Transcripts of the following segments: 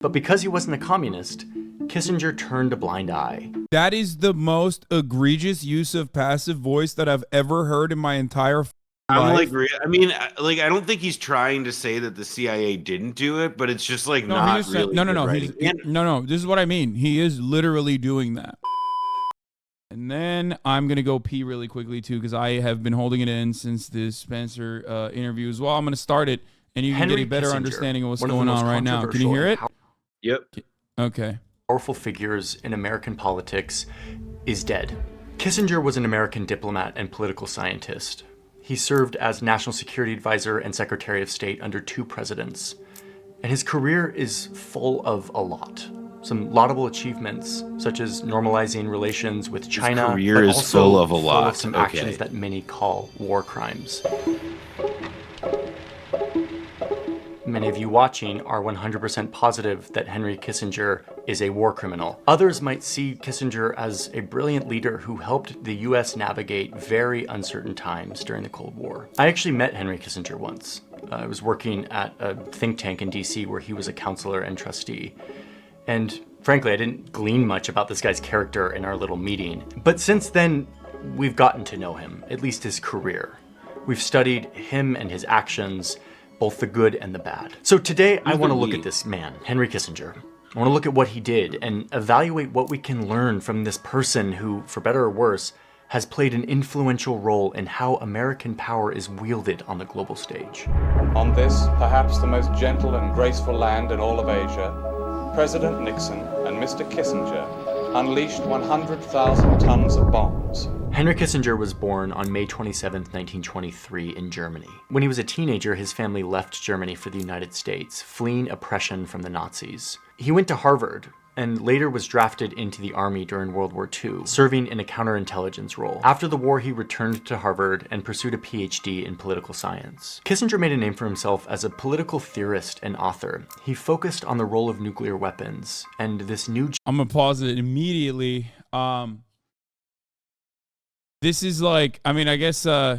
But because he wasn't a communist, Kissinger turned a blind eye. That is the most egregious use of passive voice that I've ever heard in my entire life. I mean, like, I don't think he's trying to say that the CIA didn't do it, but it's just like not really. No. This is what I mean. He is literally doing that. And then I'm gonna go pee really quickly too, because I have been holding it in since this Spencer interview as well. I'm gonna start it, and you can get a better understanding of what's going on right now. Can you hear it? Yep. Okay. Powerful figures in American politics is dead. Kissinger was an American diplomat and political scientist. He served as National Security Advisor and Secretary of State under 2 presidents. And his career is full of a lot. Some laudable achievements, such as normalizing relations with China, his career is full of a lot. Some actions that many call war crimes. Many of you watching are 100% positive that Henry Kissinger is a war criminal. Others might see Kissinger as a brilliant leader who helped the US navigate very uncertain times during the Cold War. I actually met Henry Kissinger once. I was working at a think tank in DC where he was a counselor and trustee. And frankly, I didn't glean much about this guy's character in our little meeting. But since then, we've gotten to know him, at least his career. We've studied him and his actions, both the good and the bad. So today, I want to look at this man, Henry Kissinger. I want to look at what he did and evaluate what we can learn from this person who, for better or worse, has played an influential role in how American power is wielded on the global stage. On this, perhaps the most gentle and graceful land in all of Asia, President Nixon and Mr. Kissinger unleashed 100,000 tons of bombs. Henry Kissinger was born on May 27, 1923 in Germany. When he was a teenager, his family left Germany for the United States, fleeing oppression from the Nazis. He went to Harvard and later was drafted into the army during World War II, serving in a counterintelligence role. After the war, he returned to Harvard and pursued a PhD in political science. Kissinger made a name for himself as a political theorist and author. He focused on the role of nuclear weapons and this new... I'm gonna pause it immediately. This is like, I mean, I guess, are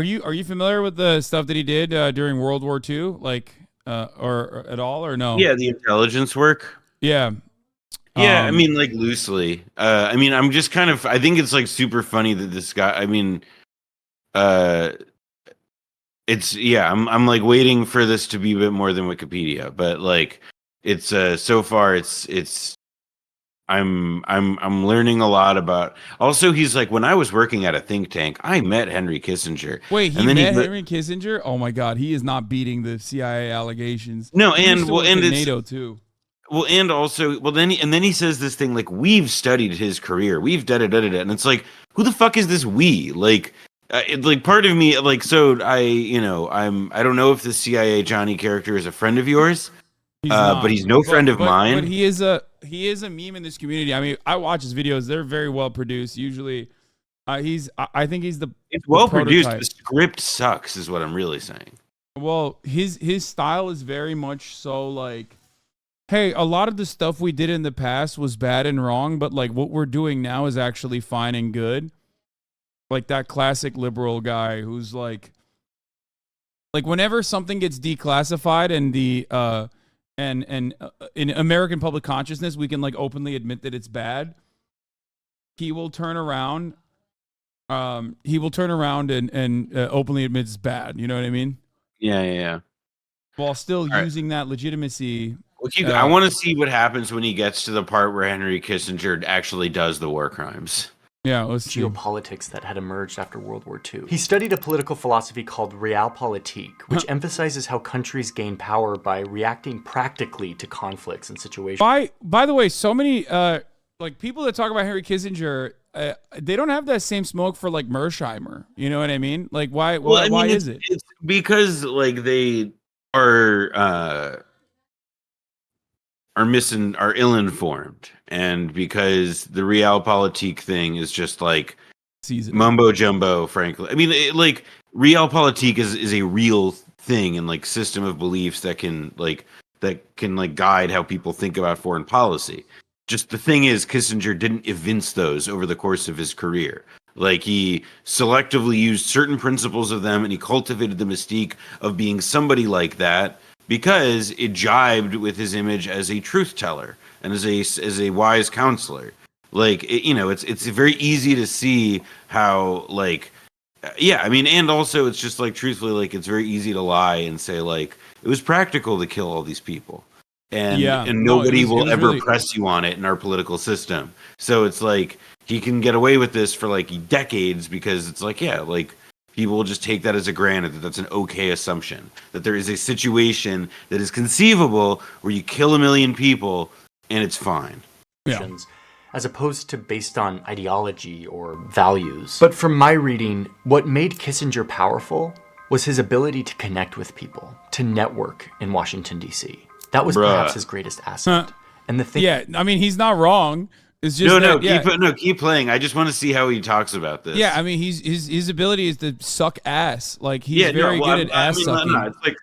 you familiar with the stuff that he did during World War II? Like, or at all, or no? Yeah, the intelligence work. Yeah. Yeah, I mean, like, loosely. I mean, I'm just kind of, I think it's like super funny that this guy, I mean, it's, yeah, I'm like waiting for this to be a bit more than Wikipedia, but like, it's, so far it's, I'm learning a lot about. Also, he's like, when I was working at a think tank, I met Henry Kissinger. Wait, Henry Kissinger? Oh my God, he is not beating the CIA allegations. No, and well, and it's NATO too. Well, and also, well, then he says this thing like, we've studied his career, we've da-da-da-da-da, and it's like, who the fuck is this we? Like, like part of me, like, so I don't know if the CIA Johnny character is a friend of yours. But he's no friend of mine. But he is a meme in this community. I mean, I watch his videos; they're very well produced. Usually, I think he's the. It's well produced. The script sucks, is what I'm really saying. Well, his style is very much so like, hey, a lot of the stuff we did in the past was bad and wrong, but like what we're doing now is actually fine and good. Like that classic liberal guy who's like whenever something gets declassified and the and in American public consciousness, we can like openly admit that it's bad. He will turn around. And openly admit it's bad. You know what I mean? Yeah. While still using that legitimacy. Well, I want to see what happens when he gets to the part where Henry Kissinger actually does the war crimes. Yeah, let's see. Geopolitics that had emerged after World War II. He studied a political philosophy called realpolitik, which emphasizes how countries gain power by reacting practically to conflicts and situations. By the way, so many like people that talk about Henry Kissinger, they don't have that same smoke for like Mersheimer. You know what I mean? Like why is it? It's because like they are ill-informed, and because the realpolitik thing is just like mumbo jumbo, frankly. I mean, like realpolitik is a real thing and like system of beliefs that can guide how people think about foreign policy. Just the thing is, Kissinger didn't evince those over the course of his career. Like, he selectively used certain principles of them, and he cultivated the mystique of being somebody like that, because it jibed with his image as a truth teller and as a wise counselor. Like, it's very easy to see how, like, yeah, I mean, and also it's just like, truthfully, like, it's very easy to lie and say, like, it was practical to kill all these people. And nobody will ever really press you on it in our political system. So it's like, he can get away with this for like decades because it's like, yeah, like, people will just take that as a granted, that that's an okay assumption, that there is a situation that is conceivable where you kill 1 million people and it's fine. Yeah. As opposed to based on ideology or values. But from my reading, what made Kissinger powerful was his ability to connect with people, to network in Washington, D.C. That was perhaps his greatest asset. And the thing, yeah, I mean, he's not wrong. It's just keep playing. I just want to see how he talks about this. Yeah, I mean, his ability is to suck ass. Like, he's very good at ass sucking. It's like,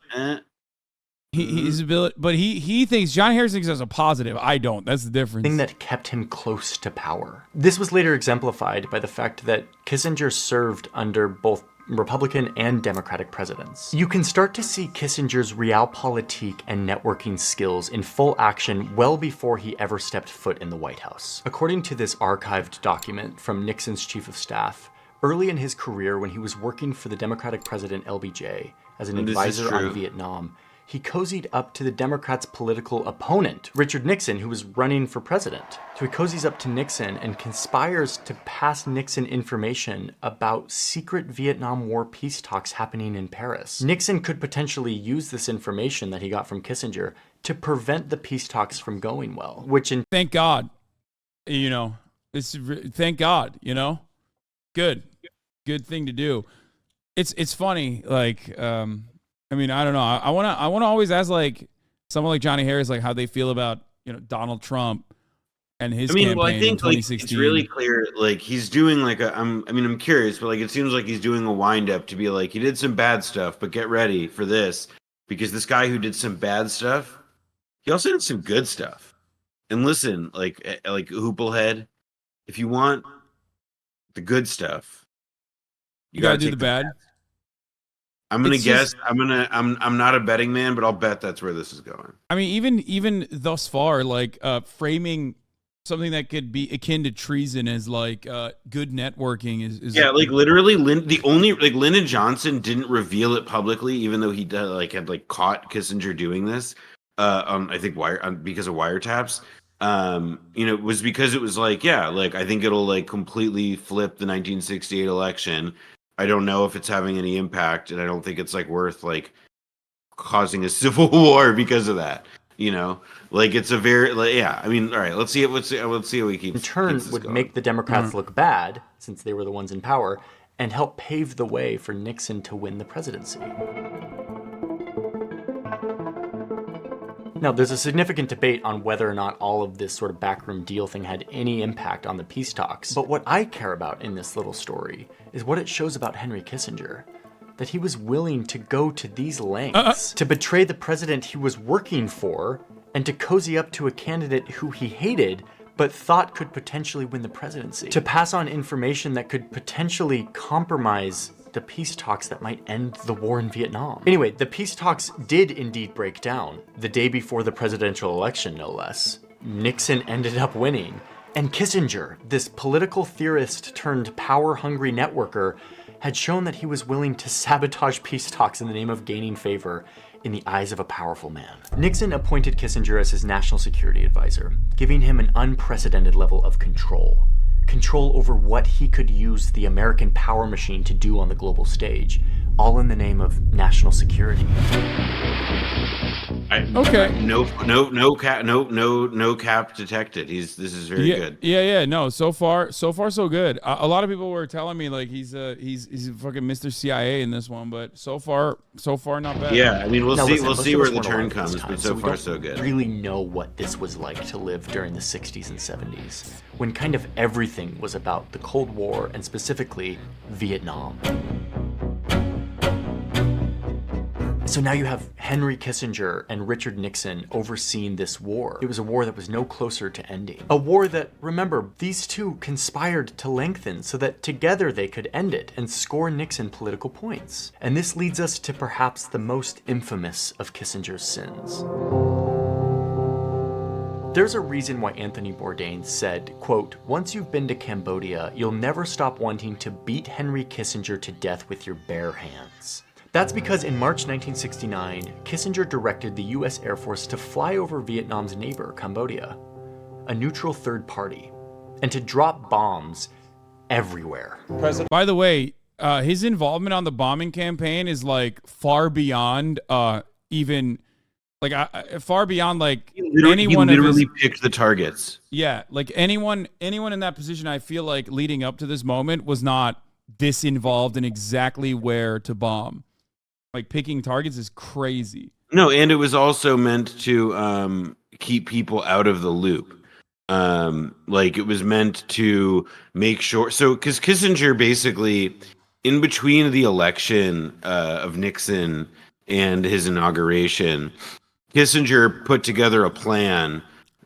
His ability, but he thinks, John Harris thinks as a positive. I don't. That's the difference. Thing that kept him close to power. This was later exemplified by the fact that Kissinger served under both Republican and Democratic presidents. You can start to see Kissinger's realpolitik and networking skills in full action well before he ever stepped foot in the White House. According to this archived document from Nixon's chief of staff, early in his career when he was working for the Democratic president LBJ as an advisor on Vietnam, he cozied up to the Democrats' political opponent, Richard Nixon, who was running for president. So he cozies up to Nixon and conspires to pass Nixon information about secret Vietnam War peace talks happening in Paris. Nixon could potentially use this information that he got from Kissinger to prevent the peace talks from going well, Thank God. Thank God, Good thing to do. It's funny, like, I mean, I don't know. I want to always ask, like, someone like Johnny Harris, like, how they feel about, Donald Trump and his campaign I think, in 2016. Like, it's really clear, like, he's doing, like, I'm curious, but, like, it seems like he's doing a wind-up to be like, he did some bad stuff, but get ready for this, because this guy who did some bad stuff, he also did some good stuff. And listen, like Hooplehead, if you want the good stuff, you gotta do the bad. I'm gonna guess. I'm not a betting man, but I'll bet that's where this is going. I mean, even thus far, like, framing something that could be akin to treason as like good networking is yeah, like, literally, Lyndon Johnson didn't reveal it publicly, even though he had caught Kissinger doing this. I think because of wiretaps. It was because it was like, yeah, like, I think it'll like completely flip the 1968 election. I don't know if it's having any impact, and I don't think it's like worth like causing a civil war because of that. Like, it's a very yeah. I mean, all right, let's see it. Let's see how we keep. In turn, would make the Democrats look bad since they were the ones in power, and help pave the way for Nixon to win the presidency. Now, there's a significant debate on whether or not all of this sort of backroom deal thing had any impact on the peace talks. But what I care about in this little story is what it shows about Henry Kissinger. That he was willing to go to these lengths to betray the president he was working for and to cozy up to a candidate who he hated but thought could potentially win the presidency. To pass on information that could potentially compromise the peace talks that might end the war in Vietnam. Anyway, the peace talks did indeed break down, the day before the presidential election, no less. Nixon ended up winning, and Kissinger, this political theorist turned power-hungry networker, had shown that he was willing to sabotage peace talks in the name of gaining favor in the eyes of a powerful man. Nixon appointed Kissinger as his national security advisor, giving him an unprecedented level of control. Control over what he could use the American power machine to do on the global stage, all in the name of national security. No cap detected. This is very good. Yeah. No, so far so good. A lot of people were telling me like he's fucking Mr. CIA in this one, but so far not bad. Yeah, I mean, we'll see where the turn comes, but so far so good. Really know what this was like to live during the 60s and 70s, when kind of everything was about the Cold War and specifically Vietnam. So now you have Henry Kissinger and Richard Nixon overseeing this war. It was a war that was no closer to ending. A war that, remember, these two conspired to lengthen so that together they could end it and score Nixon political points. And this leads us to perhaps the most infamous of Kissinger's sins. There's a reason why Anthony Bourdain said, quote, "Once you've been to Cambodia, you'll never stop wanting to beat Henry Kissinger to death with your bare hands." That's because in March 1969, Kissinger directed the US Air Force to fly over Vietnam's neighbor, Cambodia, a neutral third party, and to drop bombs everywhere. By the way, his involvement on the bombing campaign is like far beyond even like far beyond like anyone. He literally picked the targets. Yeah, like anyone in that position, I feel like leading up to this moment was not this involved in exactly where to bomb. Like picking targets is crazy. No, and it was also meant to keep people out of the loop. Like it was meant to make sure. So, because Kissinger basically, in between the election of Nixon and his inauguration, Kissinger put together a plan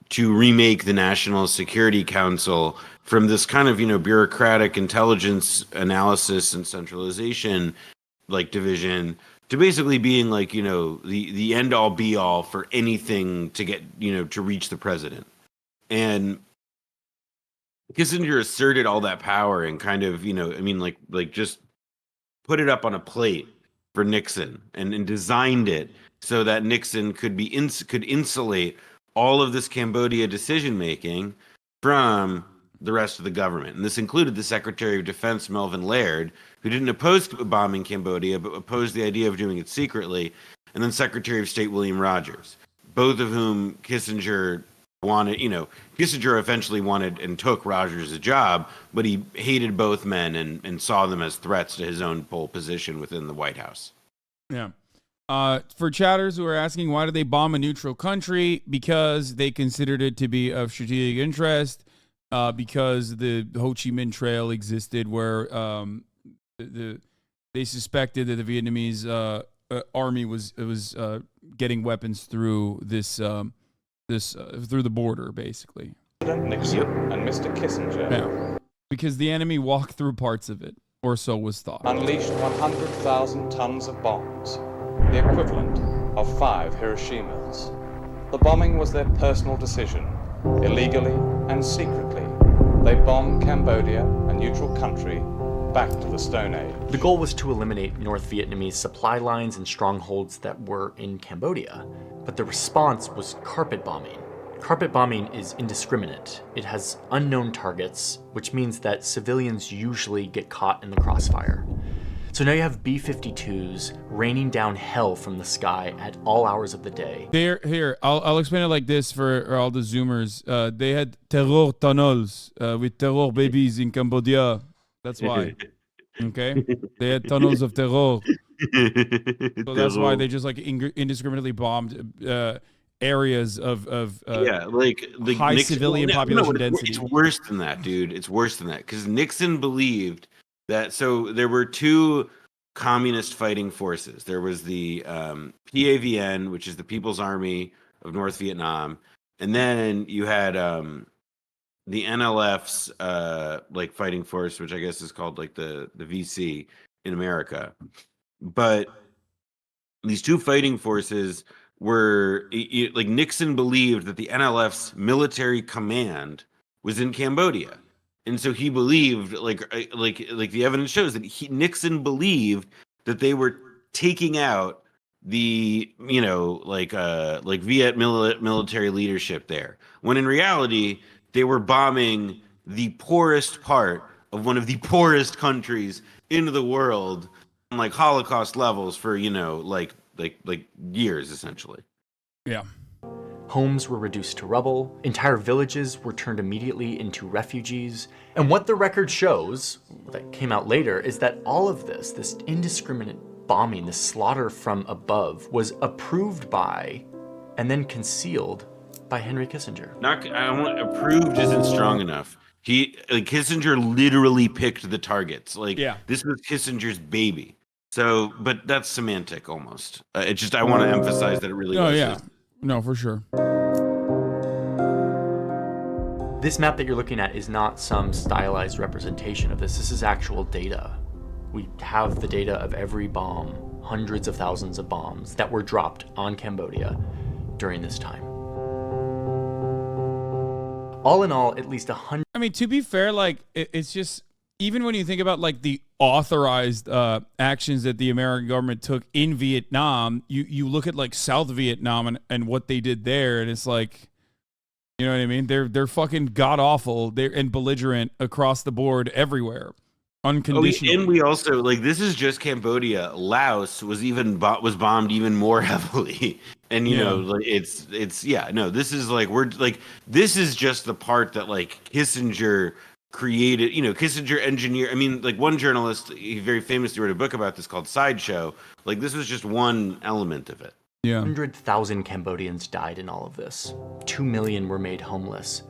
to remake the National Security Council from this kind of, bureaucratic intelligence analysis and centralization like division to basically being like, the end all be all for anything to get, to reach the president. And Kissinger asserted all that power and kind of, just put it up on a plate for Nixon and designed it so that Nixon could insulate all of this Cambodia decision making from the rest of the government. And this included the Secretary of Defense, Melvin Laird, who didn't oppose bombing Cambodia, but opposed the idea of doing it secretly, and then Secretary of State William Rogers, both of whom Kissinger wanted, Kissinger eventually wanted and took Rogers' job, but he hated both men and saw them as threats to his own pole position within the White House. Yeah. For chatters who are asking, why did they bomb a neutral country? Because they considered it to be of strategic interest. Because the Ho Chi Minh Trail existed, where they suspected that the Vietnamese army was getting weapons through through the border, basically. President Nixon and Mr. Kissinger Because the enemy walked through parts of it, or so was thought. unleashed 100,000 tons of bombs, the equivalent of 5 Hiroshimas. The bombing was their personal decision. Illegally and secretly, they bombed Cambodia, a neutral country, back to the Stone Age. The goal was to eliminate North Vietnamese supply lines and strongholds that were in Cambodia, but the response was carpet bombing. Carpet bombing is indiscriminate. It has unknown targets, which means that civilians usually get caught in the crossfire. So now you have B-52s raining down hell from the sky at all hours of the day. I'll explain it like this for all the Zoomers. They had terror tunnels with terror babies in Cambodia. That's why. Okay? They had tunnels of terror. So that's why they just indiscriminately bombed areas of high civilian population density. It's worse than that, dude. It's worse than that. Because Nixon believed that, so there were two communist fighting forces. There was the PAVN, which is the People's Army of North Vietnam, and then you had the NLF's fighting force, which I guess is called like the VC in America. But these two fighting forces were Nixon believed that the NLF's military command was in Cambodia. And so he believed, like the evidence shows that Nixon believed that they were taking out the, Viet military leadership there. When in reality, they were bombing the poorest part of one of the poorest countries in the world on like Holocaust levels for, years essentially. Yeah. Homes were reduced to rubble, entire villages were turned immediately into refugees, and what the record shows, that came out later, is that all of this indiscriminate bombing, this slaughter from above, was approved by and then concealed by Henry Kissinger. Approved isn't strong enough. Kissinger literally picked the targets. This was Kissinger's baby. So, but that's semantic almost. It's just I want to emphasize that it really was. Yeah. No, for sure. This map that you're looking at is not some stylized representation of this. This is actual data. We have the data of every bomb, hundreds of thousands of bombs that were dropped on Cambodia during this time. All in all, at least 100. I mean, to be fair, like it's just, even when you think about like the authorized actions that the American government took in Vietnam, you look at like South Vietnam and what they did there, and it's like, you know what I mean? They're fucking god awful. They're and belligerent across the board everywhere, unconditionally. And we also like this is just Cambodia. Laos was bombed even more heavily, and you know like it's this is like this is just the part that like Kissinger created. You know, Kissinger engineer. I mean, like one journalist, he very famously wrote a book about this called Sideshow. Like this was just one element of it. Yeah. 100,000 Cambodians died in all of this. 2 million were made homeless.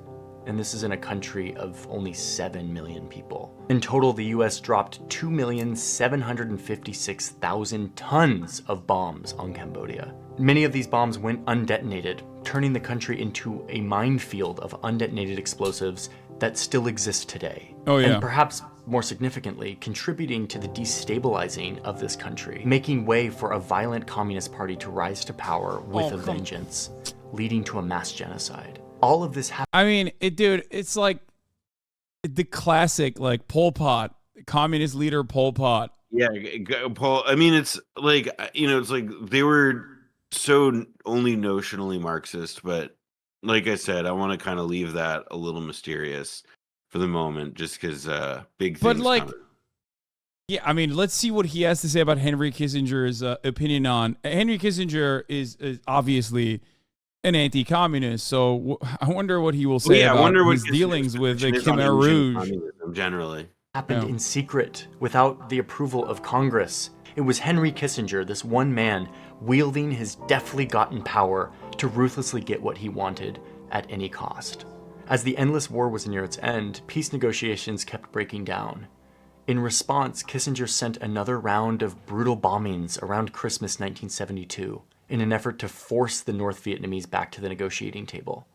And this is in a country of only 7 million people. In total, the US dropped 2,756,000 tons of bombs on Cambodia. Many of these bombs went undetonated, turning the country into a minefield of undetonated explosives that still exist today. Oh, yeah. And perhaps more significantly, contributing to the destabilizing of this country, making way for a violent communist party to rise to power with a vengeance, leading to a mass genocide. All of this happened. I mean, it's like the classic, like Pol Pot, communist leader Pol Pot. Yeah, Paul. I mean, it's like it's like they were so only notionally Marxist, but like I said, I want to kind of leave that a little mysterious for the moment, just because big things. But like, coming. yeah, I mean, let's see what he has to say about Henry Kissinger's opinion on. Henry Kissinger is obviously an anti-communist, so I wonder what he will say about his dealings with the Khmer Rouge. Generally, happened in secret, without the approval of Congress. It was Henry Kissinger, this one man, wielding his deftly gotten power to ruthlessly get what he wanted at any cost. As the endless war was near its end, peace negotiations kept breaking down. In response, Kissinger sent another round of brutal bombings around Christmas 1972 in an effort to force the North Vietnamese back to the negotiating table.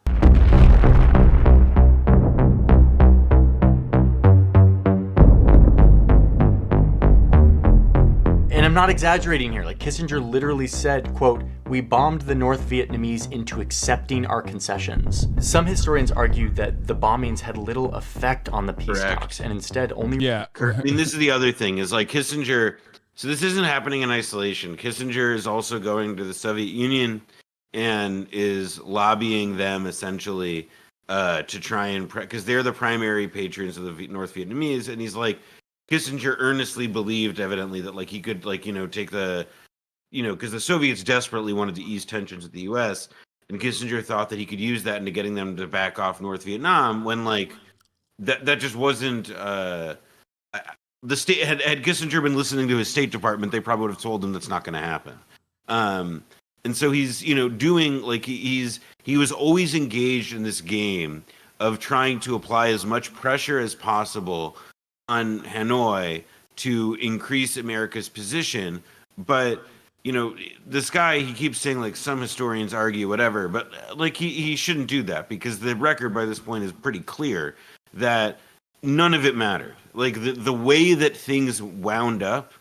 And I'm not exaggerating here. Like Kissinger literally said, quote, "We bombed the North Vietnamese into accepting our concessions." Some historians argue that the bombings had little effect on the peace talks and instead only... Yeah. I mean, this is the other thing is like Kissinger. So this isn't happening in isolation. Kissinger is also going to the Soviet Union and is lobbying them essentially to try and because they're the primary patrons of the North Vietnamese, and he's like, Kissinger earnestly believed, evidently, that like he could take the, because the Soviets desperately wanted to ease tensions with the U.S. and Kissinger thought that he could use that into getting them to back off North Vietnam when like that just wasn't the state had Kissinger been listening to his State Department, they probably would have told him that's not going to happen. And so he's doing like he was always engaged in this game of trying to apply as much pressure as possible on Hanoi to increase America's position. But this guy, he keeps saying like some historians argue whatever, but like he shouldn't do that because the record by this point is pretty clear that none of it mattered. Like the way that things wound up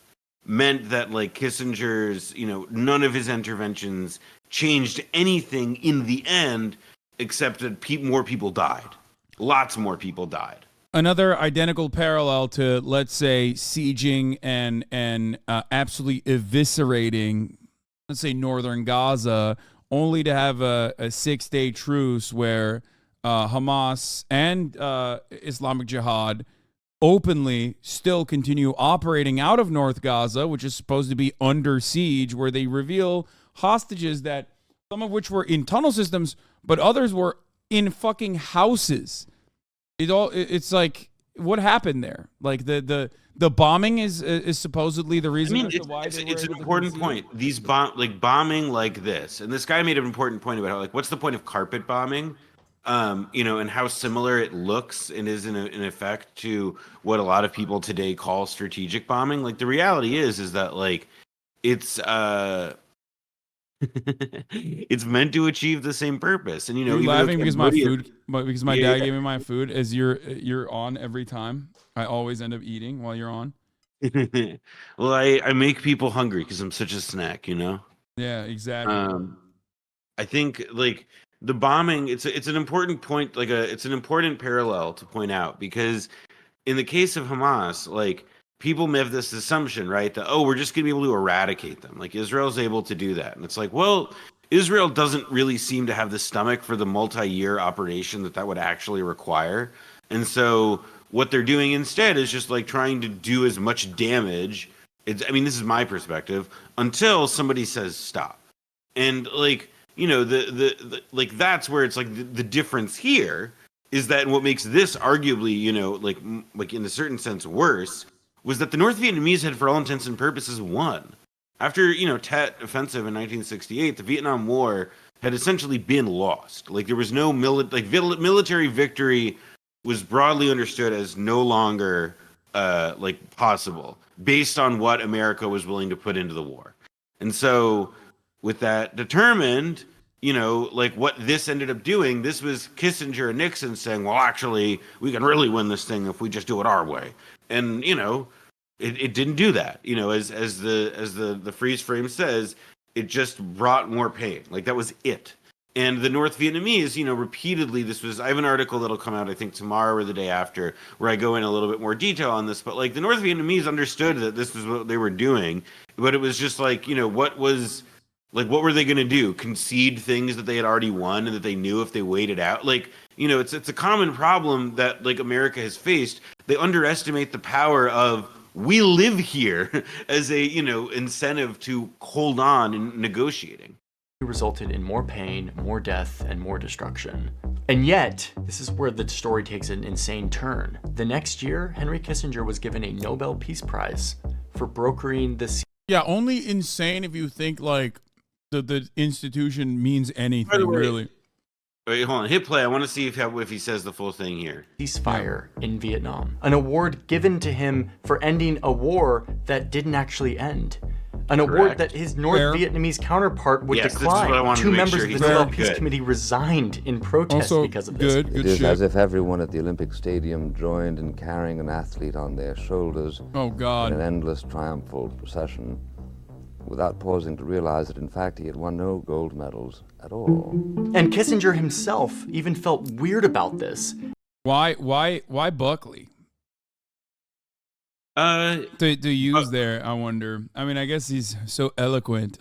meant that like Kissinger's, none of his interventions changed anything in the end, except that more people died. Lots more people died. Another identical parallel to, let's say, sieging and absolutely eviscerating, let's say, northern Gaza, only to have a 6-day truce where Hamas and Islamic Jihad openly still continue operating out of North Gaza, which is supposed to be under siege, where they reveal hostages that some of which were in tunnel systems, but others were in fucking houses. It's like, what happened there? Like the bombing is supposedly the reason. I mean, it's an important point. These bombing like this, and this guy made an important point about how what's the point of carpet bombing? And how similar it looks and is in effect to what a lot of people today call strategic bombing. Like the reality is that like it's it's meant to achieve the same purpose. And You're even laughing because my Yeah, dad yeah. gave me my food. As you're on every time, I always end up eating while you're on. Well, I make people hungry because I'm such a snack, Yeah, exactly. I think like the bombing, it's an important point, it's an important parallel to point out, because in the case of Hamas, like people may have this assumption, right, that we're just going to be able to eradicate them. Like Israel's able to do that, and it's like, well, Israel doesn't really seem to have the stomach for the multi-year operation that would actually require, and so what they're doing instead is just like trying to do as much damage. I mean, this is my perspective, until somebody says stop, and like the like that's where it's like the difference here is that what makes this arguably, like in a certain sense worse, was that the North Vietnamese had, for all intents and purposes, won. After, Tet offensive in 1968, the Vietnam War had essentially been lost. Like there was no military victory was broadly understood as no longer possible based on what America was willing to put into the war. And so with that determined, like what this ended up doing, this was Kissinger and Nixon saying, well, actually, we can really win this thing if we just do it our way. And, it didn't do that. As the freeze frame says, it just brought more pain. Like that was it. And the North Vietnamese, repeatedly, I have an article that'll come out, I think, tomorrow or the day after, where I go in a little bit more detail on this. But like the North Vietnamese understood that this was what they were doing, but it was just like, what were they going to do? Concede things that they had already won and that they knew if they waited out? Like, it's a common problem that like America has faced. They underestimate the power of we live here as a, incentive to hold on in negotiating. Resulted in more pain, more death, and more destruction. And yet, this is where the story takes an insane turn. The next year, Henry Kissinger was given a Nobel Peace Prize for brokering the... Yeah, only insane if you think like the institution means anything, By the way, really. Wait, hold on. Hit play. I want to see if he says the full thing here. Ceasefire in Vietnam. An award given to him for ending a war that didn't actually end. An award that his North Vietnamese counterpart would decline. Two members of the Nobel Peace Committee resigned in protest because of this. It is as if everyone at the Olympic Stadium joined in carrying an athlete on their shoulders in an endless triumphal procession, without pausing to realize that in fact he had won no gold medals at all. And Kissinger himself even felt weird about this. Why Buckley? To use there, I wonder. I mean, I guess he's so eloquent.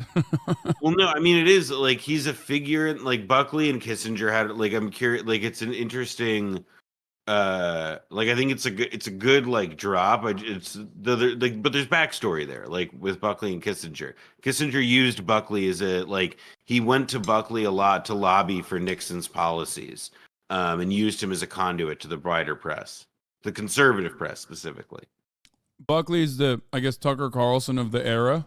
Well, no, I mean it is like he's a figure. Like Buckley and Kissinger had like I'm curious. Like it's an interesting. Like I think it's a good like drop. But there's backstory there. Like with Buckley and Kissinger. Kissinger used Buckley as he went to Buckley a lot to lobby for Nixon's policies, and used him as a conduit to the wider press, the conservative press specifically. Buckley's I guess Tucker Carlson of the era.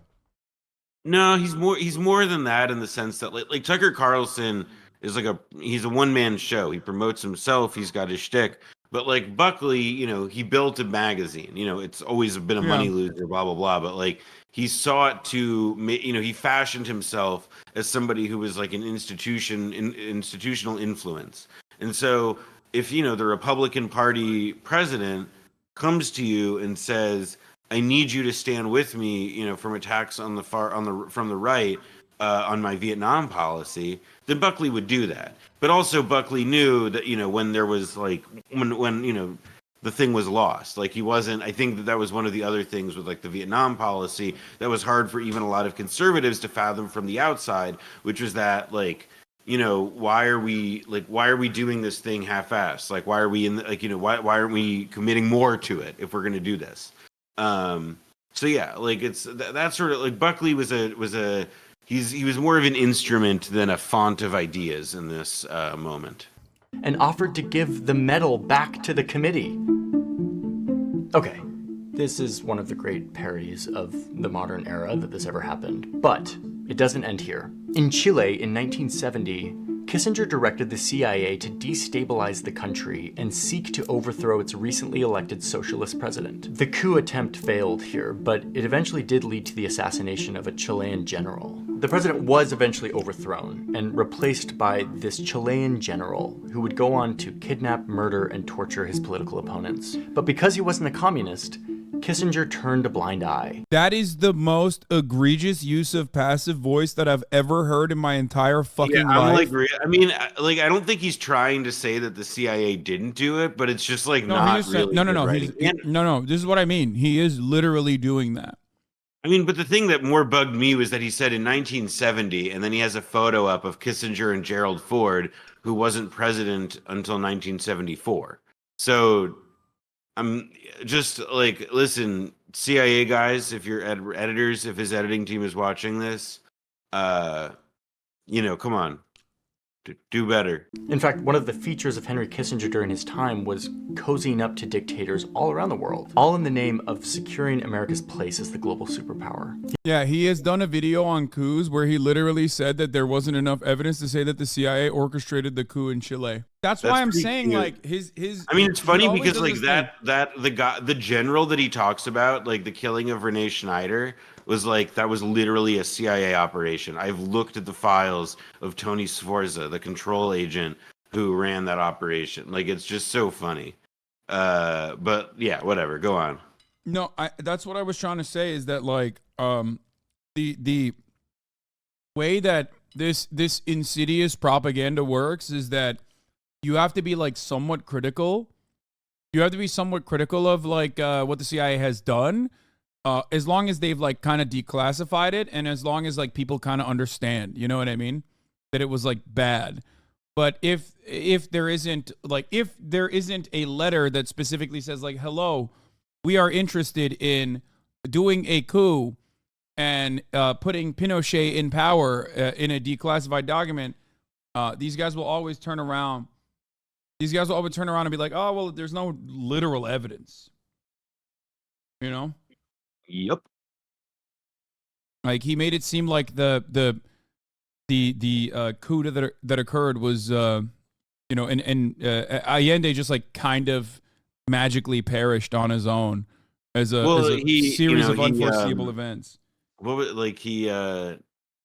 No, he's more than that in the sense that like Tucker Carlson is he's a one-man show. He promotes himself, he's got his shtick. But like Buckley, he built a magazine. It's always been a money loser, blah blah blah. But like he sought to, he fashioned himself as somebody who was like an institutional influence. And so if the Republican Party president comes to you and says, I need you to stand with me, from attacks from the right on my Vietnam policy, then Buckley would do that. But also Buckley knew that, when there was when the thing was lost, like he wasn't, I think that was one of the other things with like the Vietnam policy that was hard for even a lot of conservatives to fathom from the outside, which was that why are we doing this thing half-assed? Like, why are we why aren't we committing more to it if we're going to do this? So yeah, like it's that sort of like Buckley he was more of an instrument than a font of ideas in this moment. And offered to give the medal back to the committee. Okay, this is one of the great parodies of the modern era that this ever happened, but it doesn't end here. In Chile in 1970, Kissinger directed the CIA to destabilize the country and seek to overthrow its recently elected socialist president. The coup attempt failed here, but it eventually did lead to the assassination of a Chilean general. The president was eventually overthrown and replaced by this Chilean general who would go on to kidnap, murder, and torture his political opponents. But because he wasn't a communist, Kissinger turned a blind eye. That is the most egregious use of passive voice that I've ever heard in my entire fucking life. I don't think he's trying to say that the CIA didn't do it, but it's just like not really. No. This is what I mean. He is literally doing that. I mean, but the thing that more bugged me was that he said in 1970, and then he has a photo up of Kissinger and Gerald Ford, who wasn't president until 1974. So I'm just like, listen, CIA guys, if you're editors, if his editing team is watching this, come on. Do better. In fact, one of the features of Henry Kissinger during his time was cozying up to dictators all around the world, all in the name of securing America's place as the global superpower. Yeah, he has done a video on coups where he literally said that there wasn't enough evidence to say that the CIA orchestrated the coup in Chile. That's why I'm saying cute. Like his. I mean, it's funny because like the general that he talks about, like the killing of Renee Schneider, was like, that was literally a CIA operation. I've looked at the files of Tony Sforza, the control agent who ran that operation. Like, it's just so funny. But yeah, whatever. Go on. No, that's what I was trying to say is that like the way that this insidious propaganda works is that you have to be like somewhat critical. You have to be somewhat critical of like what the CIA has done. As long as they've like kind of declassified it, and as long as like people kind of understand, you know what I mean, that it was like bad. But if there isn't a letter that specifically says like, hello, we are interested in doing a coup and putting Pinochet in power in a declassified document, these guys will always turn around. These guys will always turn around and be like, oh well, there's no literal evidence, you know. Yep. Like he made it seem like the coup that occurred was and Allende just like kind of magically perished on his own as a series of unforeseeable events. What was like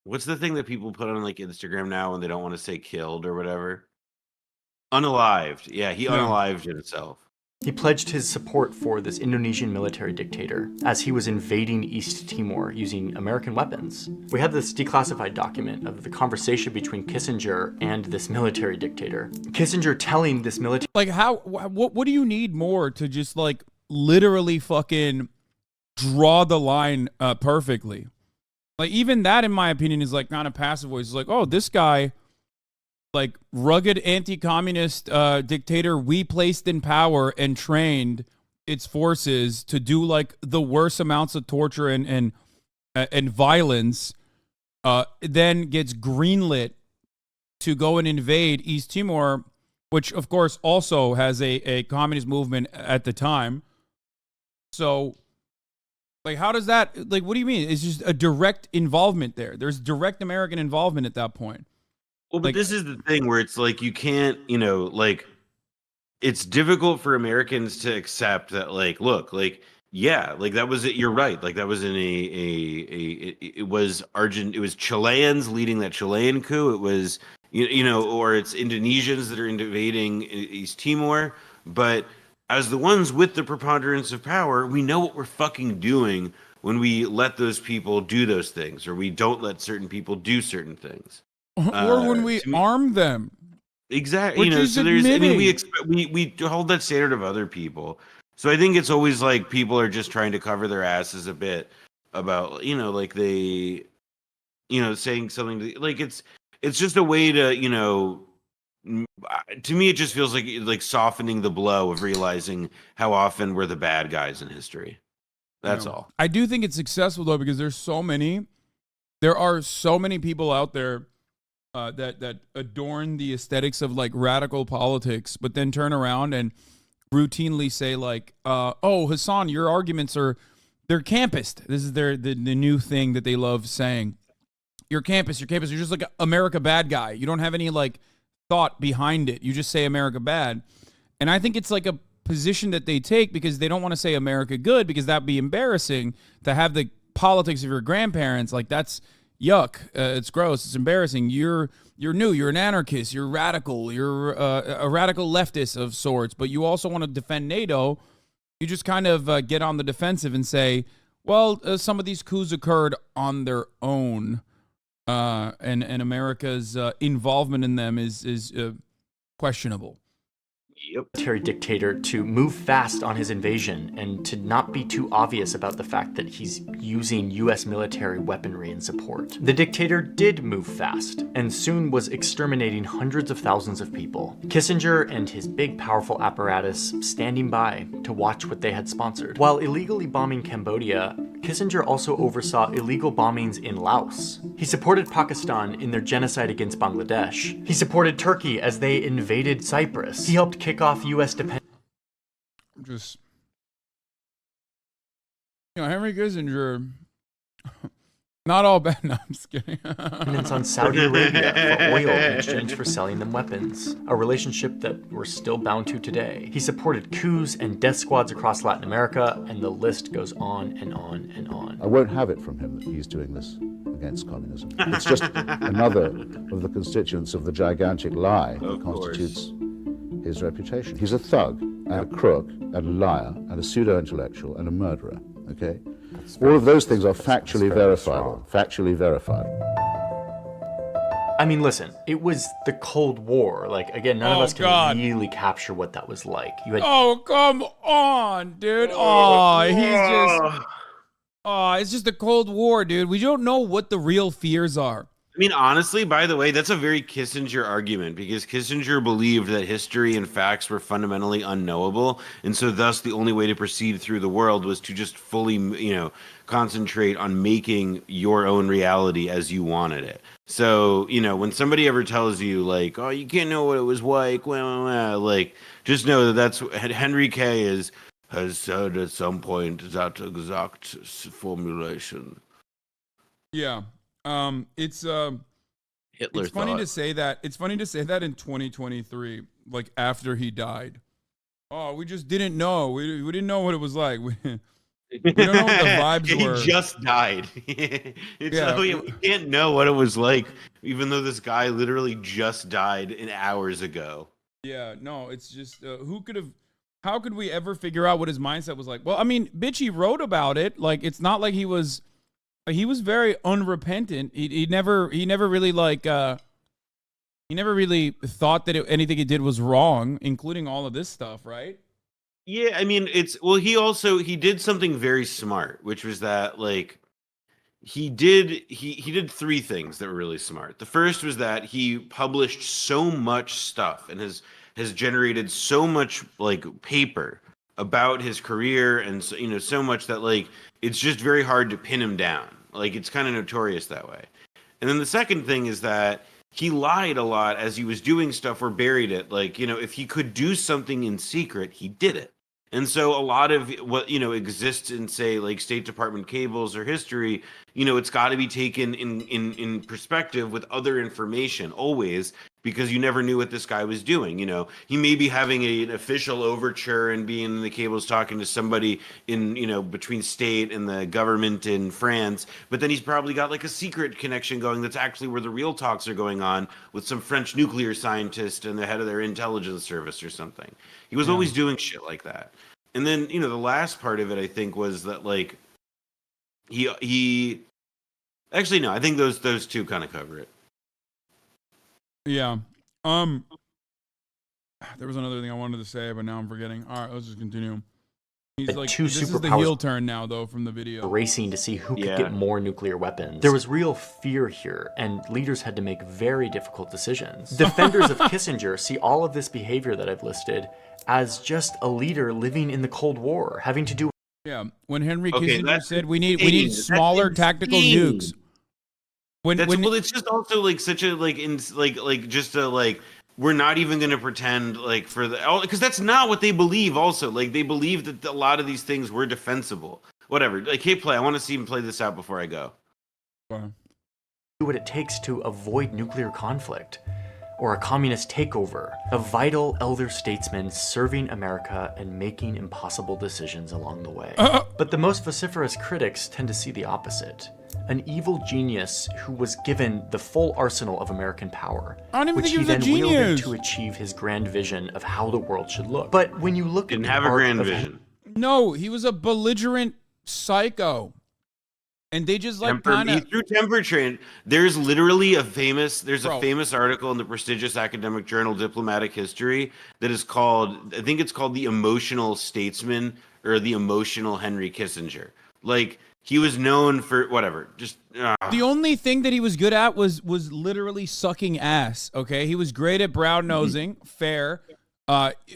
what's the thing that people put on like Instagram now when they don't want to say killed or whatever? Unalived. Yeah, he unalived himself. He pledged his support for this Indonesian military dictator as he was invading East Timor using American weapons. We have this declassified document of the conversation between Kissinger and this military dictator. Kissinger telling this military... Like what do you need more to just like literally fucking draw the line perfectly? Like even that, in my opinion, is like not a passive voice. It's like, oh, this guy... like rugged anti-communist dictator we placed in power and trained its forces to do like the worst amounts of torture and violence, then gets greenlit to go and invade East Timor, which of course also has a communist movement at the time. So like, how does that, like, what do you mean? It's just a direct involvement there. There's direct American involvement at that point. Well, but this is the thing where it's like you can't, like it's difficult for Americans to accept that, like, look, like, yeah, like that was it. You're right. Like that was it was Chileans leading that Chilean coup. It was, or it's Indonesians that are invading East Timor. But as the ones with the preponderance of power, we know what we're fucking doing when we let those people do those things, or we don't let certain people do certain things. Or when we arm them. Exactly. So there's, we hold that standard of other people. So I think it's always like people are just trying to cover their asses a bit about, like they, saying something like it's just a way to, to me, it just feels like softening the blow of realizing how often we're the bad guys in history. That's all. I do think it's successful though, because there are so many people out there that adorn the aesthetics of like radical politics, but then turn around and routinely say like, oh, Hasan, your arguments they're campist. This is the new thing that they love saying. your campus. You're just like America bad guy. You don't have any like thought behind it. You just say America bad. And I think it's like a position that they take because they don't want to say America good because that'd be embarrassing to have the politics of your grandparents. Like that's yuck. It's gross. It's embarrassing. You're new. You're an anarchist. You're radical. You're a radical leftist of sorts. But you also want to defend NATO. You just kind of get on the defensive and say, well, some of these coups occurred on their own, and America's involvement in them is questionable. Military dictator to move fast on his invasion and to not be too obvious about the fact that he's using US military weaponry in support. The dictator did move fast and soon was exterminating hundreds of thousands of people. Kissinger and his big powerful apparatus standing by to watch what they had sponsored. While illegally bombing Cambodia, Kissinger also oversaw illegal bombings in Laos. He supported Pakistan in their genocide against Bangladesh. He supported Turkey as they invaded Cyprus. He helped kick off U.S. dependence. Just, Henry Kissinger, not all bad. No, I'm just kidding. On Saudi Arabia for oil in exchange for selling them weapons, a relationship that we're still bound to today. He supported coups and death squads across Latin America, and the list goes on and on and on. I won't have it from him that he's doing this against communism. It's just another of the constituents of the gigantic lie that constitutes his reputation. He's a thug, and a crook, and a liar, and a pseudo-intellectual, and a murderer, okay? All of those things are factually verifiable. Factually verifiable. I mean, listen, it was the Cold War. Like, again, none of us can really capture what that was like. You had come on, dude. It's just the Cold War, dude. We don't know what the real fears are. I mean, honestly, by the way, that's a very Kissinger argument because Kissinger believed that history and facts were fundamentally unknowable. And so thus the only way to proceed through the world was to just fully, concentrate on making your own reality as you wanted it. So, when somebody ever tells you like, oh, you can't know what it was like, like, just know that that's what Henry K. has said at some point that exact formulation. Yeah. It's Hitler it's funny thought. to say that. It's funny to say that in 2023, like after he died. Oh, we just didn't know. We didn't know what it was like. We don't know what the vibes were. He just died. We can't know what it was like, even though this guy literally just died hours ago. Yeah, no, it's just how could we ever figure out what his mindset was like? Well, I mean, bitch, he wrote about it. Like, it's not like he was very unrepentant. He never really he never really thought that anything he did was wrong, including all of this stuff, right? Yeah, I mean, he did something very smart, which was that like he did three things that were really smart. The first was that he published so much stuff and has generated so much like paper about his career and so much that like it's just very hard to pin him down. Like, it's kind of notorious that way. And then the second thing is that he lied a lot as he was doing stuff or buried it. Like, if he could do something in secret, he did it. And so a lot of what, exists in, say, like State Department cables or history, it's got to be taken in perspective with other information always, because you never knew what this guy was doing. He may be having an official overture and being in the cables talking to somebody in, between state and the government in France, but then he's probably got like a secret connection going that's actually where the real talks are going on with some French nuclear scientist and the head of their intelligence service or something. He was always doing shit like that. And then, the last part of it, I think, was that like he actually, no, I think those two kind of cover it. Yeah. There was another thing I wanted to say, but now I'm forgetting. All right, let's just continue. He's like, this is the heel turn now, though, from the video. Racing to see who could get more nuclear weapons. There was real fear here, and leaders had to make very difficult decisions. Defenders of Kissinger see all of this behavior that I've listed as just a leader living in the Cold War, having to do. Yeah, when Henry Kissinger said we need smaller tactical nukes. Well, it's just also like such a we're not even going to pretend like because that's not what they believe. Also, like they believe that a lot of these things were defensible. Whatever. Like, hey, play. I want to see him play this out before I go. what it takes to avoid nuclear conflict or a communist takeover. A vital elder statesman serving America and making impossible decisions along the way. But the most vociferous critics tend to see the opposite. An evil genius who was given the full arsenal of American power, I don't even which think he he was a then wielded genius. to achieve his grand vision of how the world should look. But when you look Didn't at the have a arc grand of vision. No, he was a belligerent psycho. And they just like kind He of threw temper train. There's literally a famous Bro. article in the prestigious academic journal Diplomatic History that is called, I think it's called The Emotional Statesman or The Emotional Henry Kissinger. Like, he was known for whatever. Just the only thing that he was good at was literally sucking ass. Okay, he was great at brown nosing, fair,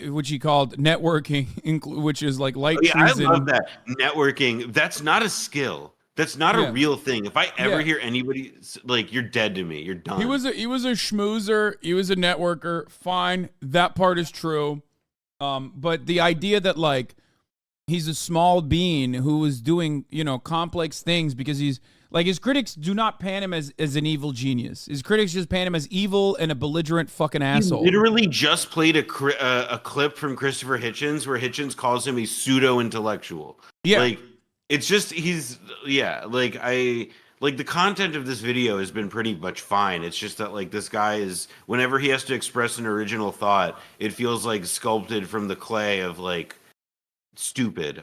which he called networking, which is like light yeah, I treason. love that. Networking, that's not a skill. That's not a real thing. If I ever hear anybody like, you're dead to me. You're done. He was a schmoozer. He was a networker. Fine, that part is true. But the idea that like he's a small being who was doing complex things because he's like, his critics do not pan him as an evil genius. His critics just pan him as evil and a belligerent fucking asshole. He literally just played a clip from Christopher Hitchens where Hitchens calls him a pseudo intellectual. Yeah. Like, it's just like the content of this video has been pretty much fine. It's just that like this guy is, whenever he has to express an original thought, it feels like sculpted from the clay of like stupid.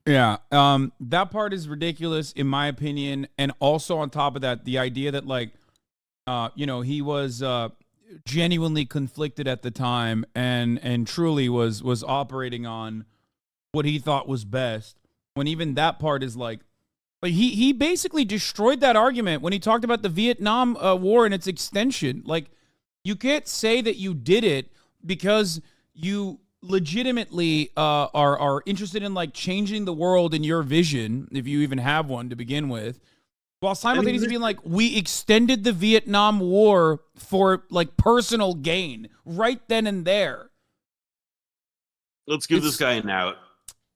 Yeah, that part is ridiculous in my opinion, and also on top of that, the idea that like, he was genuinely conflicted at the time, and truly was operating on what he thought was best. When even that part is like he basically destroyed that argument when he talked about the Vietnam War and its extension. Like, you can't say that you did it because you legitimately are interested in like changing the world in your vision, if you even have one to begin with, while simultaneously being like, we extended the Vietnam War for like personal gain right then and there. Let's give this guy an out.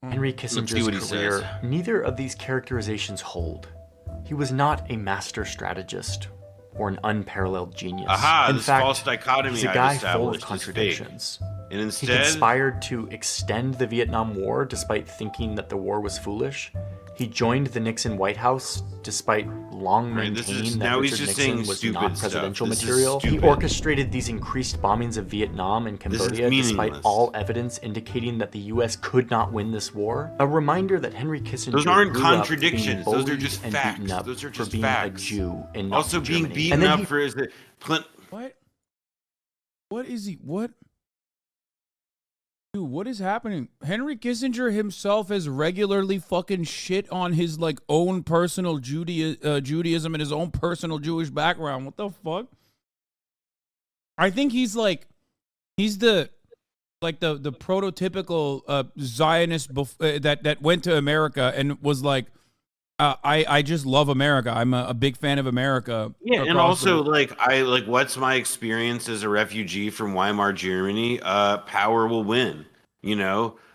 Henry Kissinger's career, neither of these characterizations hold. He was not a master strategist or an unparalleled genius. In this fact, false dichotomy he's a I've guy full established of is contradictions. And He instead, conspired to extend the Vietnam War despite thinking that the war was foolish. He joined the Nixon White House despite long maintaining that Richard Nixon was not presidential material. He orchestrated these increased bombings of Vietnam and Cambodia despite all evidence indicating that the U.S. could not win this war. A reminder that Henry Kissinger those aren't grew up contradictions. being Those are bullied just and facts. beaten up Those are for just being facts. a Jew in Also Nazi being Germany. beaten up for is it What is he? What? Dude, what is happening? Henry Kissinger himself has regularly fucking shit on his like own personal Judaism and his own personal Jewish background. What the fuck? I think he's the prototypical Zionist that went to America and was like, I just love America. I'm a big fan of America. Yeah, and also what's my experience as a refugee from Weimar Germany? Power will win.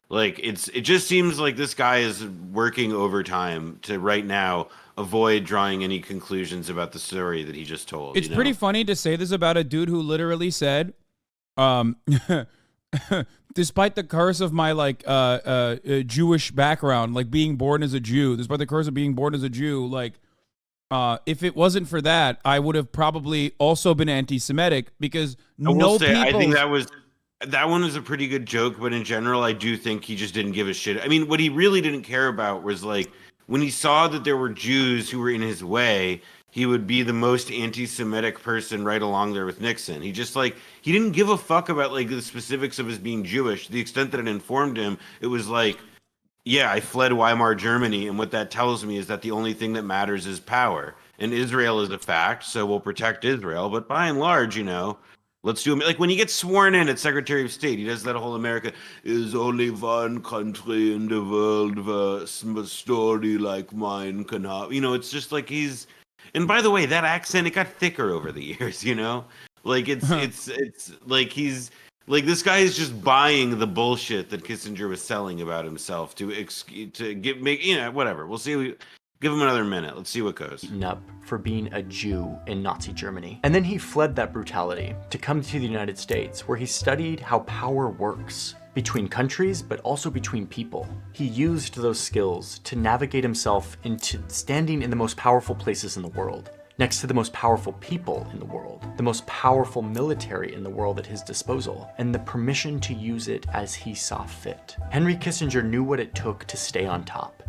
Like it just seems like this guy is working overtime to right now avoid drawing any conclusions about the story that he just told. It's pretty funny to say this about a dude who literally said, despite the curse of my Jewish background, like being born as a Jew, despite the curse of being born as a Jew, like if it wasn't for that, I would have probably also been anti-Semitic because I think that one was a pretty good joke, but in general, I do think he just didn't give a shit. I mean, what he really didn't care about was like when he saw that there were Jews who were in his way, he would be the most anti-Semitic person right along there with Nixon. He just he didn't give a fuck about like the specifics of his being Jewish. To the extent that it informed him, it was like, yeah, I fled Weimar Germany, and what that tells me is that the only thing that matters is power. And Israel is a fact, so we'll protect Israel. But by and large, let's do it. Like when he gets sworn in as Secretary of State, he does that whole America is only one country in the world where a story like mine can have. It's just like he's. And by the way, that accent, it got thicker over the years. Like it's like he's like this guy is just buying the bullshit that Kissinger was selling about himself to make whatever. We'll see. Give him another minute. Let's see what goes. Beaten up for being a Jew in Nazi Germany. And then he fled that brutality to come to the United States, where he studied how power works between countries, but also between people. He used those skills to navigate himself into standing in the most powerful places in the world, next to the most powerful people in the world, the most powerful military in the world at his disposal, and the permission to use it as he saw fit. Henry Kissinger knew what it took to stay on top.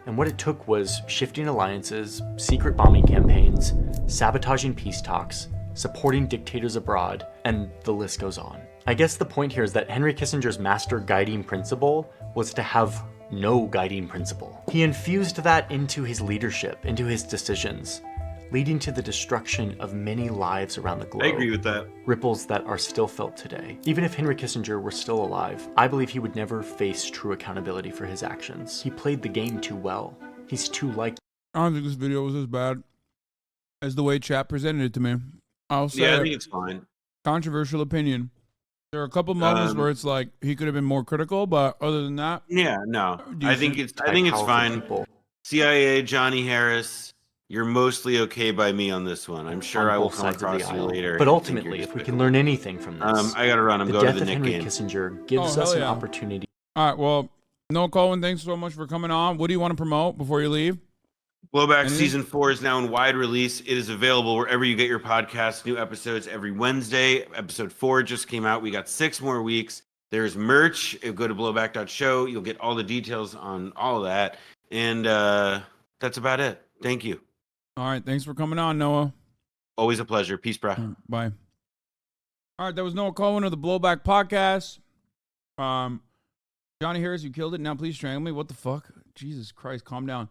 And what it took was shifting alliances, secret bombing campaigns, sabotaging peace talks, supporting dictators abroad, and the list goes on. I guess the point here is that Henry Kissinger's master guiding principle was to have no guiding principle. He infused that into his leadership, into his decisions, leading to the destruction of many lives around the globe. I agree with that. Ripples that are still felt today. Even if Henry Kissinger were still alive, I believe he would never face true accountability for his actions. He played the game too well. He's too like. I don't think this video was as bad as the way chat presented it to me. I'll say, Yeah, I think it's fine. Controversial opinion. There are a couple moments where it's like he could have been more critical, but other than that, Yeah, no. I think it's fine. People. CIA, Johnny Harris, you're mostly okay by me on this one. I'm sure I will both come sides of the across you aisle. later. But and think ultimately, you're if we can despicable. learn anything from this, I gotta run. I'm the going death to the of Nick Henry game. Kissinger gives Oh, us hell an yeah. opportunity. all right. Well, Noah Colwin, thanks so much for coming on. What do you want to promote before you leave? Blowback Anything? Season 4 is now in wide release. It is available wherever you get your podcasts. New episodes every Wednesday. Episode 4 just came out. We got 6 more weeks. There's merch. Go to blowback.show. You'll get all the details on all of that. And that's about it. Thank you. All right. Thanks for coming on, Noah. Always a pleasure. Peace, bro. Bye. All right, that was Noah Colwin of the Blowback Podcast. Johnny Harris, you killed it. Now please strangle me. What the fuck? Jesus Christ, calm down.